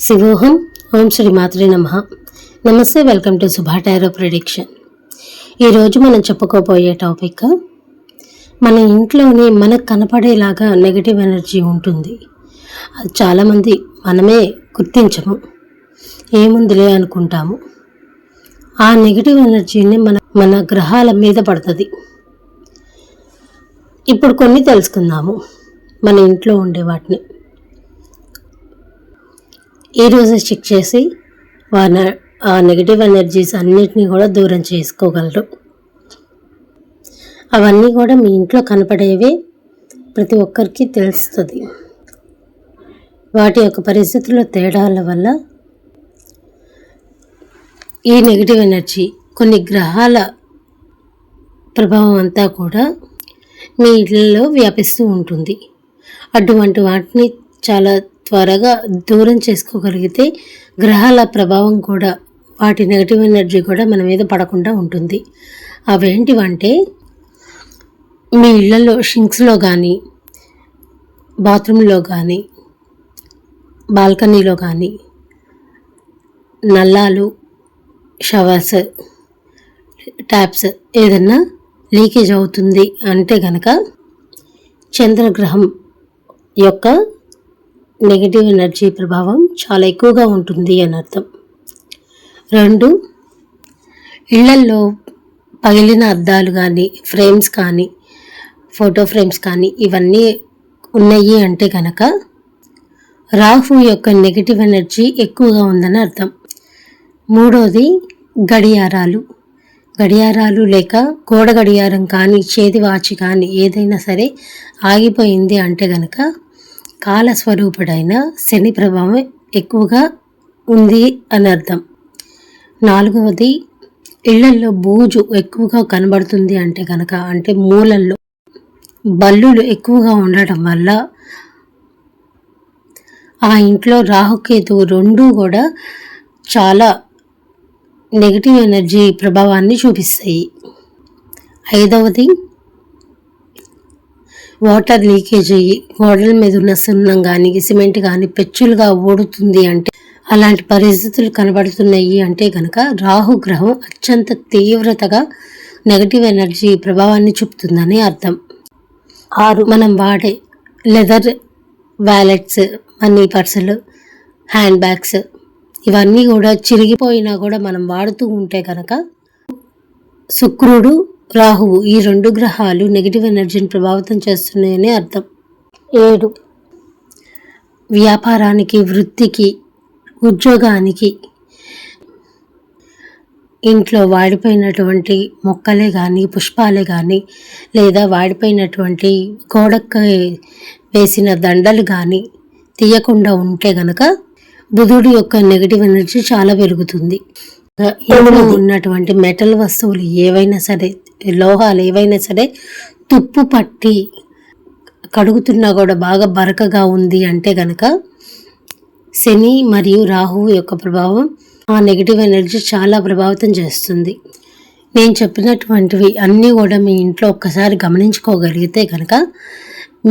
శివోహం ఓం శ్రీ మాత్రే నమః. నమస్తే, welcome to Subha tarot prediction. ఈరోజు మనం చెప్పుకోబోయే టాపిక్, మన ఇంట్లోనే మనకు కనపడేలాగా నెగటివ్ ఎనర్జీ ఉంటుంది. అది చాలామంది మనమే గుర్తించము, ఏముందిలే అనుకుంటాము. ఆ నెగటివ్ ఎనర్జీని మన గ్రహాల మీద పడుతుంది. ఇప్పుడు కొన్ని తెలుసుకుందాము మన ఇంట్లో ఉండే వాటిని. ఈరోజు చెక్ చేసి ఆ నెగిటివ్ ఎనర్జీస్ అన్నిటినీ కూడా దూరం చేసుకోగలరు. అవన్నీ కూడా మీ ఇంట్లో కనపడేవే, ప్రతి ఒక్కరికి తెలుస్తుంది. వాటి యొక్క పరిస్థితుల తేడాల వల్ల ఈ నెగిటివ్ ఎనర్జీ, కొన్ని గ్రహాల ప్రభావం అంతా కూడా మీ ఇళ్ళలో వ్యాపిస్తూ ఉంటుంది. అటువంటి వాటిని చాలా త్వరగా దూరం చేసుకోగలిగితే గ్రహాల ప్రభావం కూడా, వాటి నెగటివ్ ఎనర్జీ కూడా మన మీద పడకుండా ఉంటుంది. అవేంటివంటే, మీ ఇళ్లలో షింక్స్లో కానీ, బాత్రూంలో కానీ, బాల్కనీలో కానీ, నల్లాలు, షవర్స్, ట్యాప్స్ ఏదన్నా లీకేజ్ అవుతుంది అంటే గనక చంద్రగ్రహం యొక్క నెగిటివ్ ఎనర్జీ ప్రభావం చాలా ఎక్కువగా ఉంటుంది అని అర్థం. 2, ఇళ్లల్లో పగిలిన అద్దాలు కానీ, ఫ్రేమ్స్ కానీ, ఫోటో ఫ్రేమ్స్ కానీ ఇవన్నీ ఉన్నాయి అంటే కనుక రాహు యొక్క నెగిటివ్ ఎనర్జీ ఎక్కువగా ఉందని అర్థం. 3, గడియారాలు లేక గోడ గడియారం కానీ, చేతి వాచి కానీ ఏదైనా సరే ఆగిపోయింది అంటే కనుక కాలస్వరూపుడైన శని ప్రభావం ఎక్కువగా ఉంది అని అర్థం. 4, ఇళ్లల్లో బూజు ఎక్కువగా కనబడుతుంది అంటే కనుక, అంటే మూలల్లో బల్లులు ఎక్కువగా ఉండటం వల్ల ఆ ఇంట్లో రాహుకేతువు 2 కూడా చాలా నెగిటివ్ ఎనర్జీ ప్రభావాన్ని చూపిస్తాయి. 5, వాటర్ లీకేజ్ అయ్యి గోడల మీద ఉన్న సున్నం కానీ, సిమెంట్ కానీ పెచ్చులుగా ఊడుతుంది అంటే, అలాంటి పరిస్థితులు కనబడుతున్నాయి అంటే కనుక రాహుగ్రహం అత్యంత తీవ్రతగా నెగటివ్ ఎనర్జీ ప్రభావాన్ని చూపుతుందని అర్థం. 6, మనం వాడే లెదర్ వ్యాలెట్స్, మనీ పర్సులు, హ్యాండ్ బ్యాగ్స్ ఇవన్నీ కూడా చిరిగిపోయినా కూడా మనం వాడుతూ ఉంటే కనుక శుక్రుడు, రాహువు ఈ 2 గ్రహాలు నెగిటివ్ ఎనర్జీని ప్రభావితం చేస్తున్నాయని అర్థం. 7, వ్యాపారానికి, వృత్తికి, ఉద్యోగానికి, ఇంట్లో వాడిపోయినటువంటి మొక్కలే కానీ, పుష్పాలే కానీ, లేదా వాడిపోయినటువంటి గోడకు వేసిన దండలు కానీ తీయకుండా ఉంటే గనక బుధుడి యొక్క నెగిటివ్ ఎనర్జీ చాలా పెరుగుతుంది. ఇంట్లో ఉన్నటువంటి మెటల్ వస్తువులు ఏవైనా సరే, లోహాలు ఏవైనా సరే తుప్పు పట్టి కడుగుతున్నా కూడా బాగా బరకగా ఉంది అంటే గనక శని మరియు రాహువు యొక్క ప్రభావం ఆ నెగిటివ్ ఎనర్జీ చాలా ప్రభావితం చేస్తుంది. నేను చెప్పినటువంటివి అన్నీ కూడా మీ ఇంట్లో ఒక్కసారి గమనించుకోగలిగితే కనుక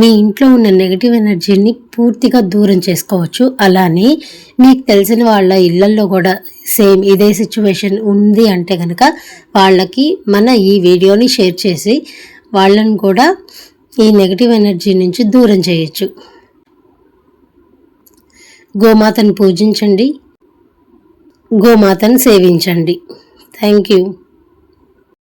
మీ ఇంట్లో ఉన్న నెగిటివ్ ఎనర్జీని పూర్తిగా దూరం చేసుకోవచ్చు. అలానే మీకు తెలిసిన వాళ్ళ ఇళ్లల్లో కూడా సేమ్ ఇదే సిచ్యువేషన్ ఉంది అంటే కనుక వాళ్ళకి మన ఈ వీడియోని షేర్ చేసి వాళ్ళని కూడా ఈ నెగిటివ్ ఎనర్జీ నుంచి దూరం చేయొచ్చు. గోమాతను పూజించండి, గోమాతను సేవించండి. Thank you.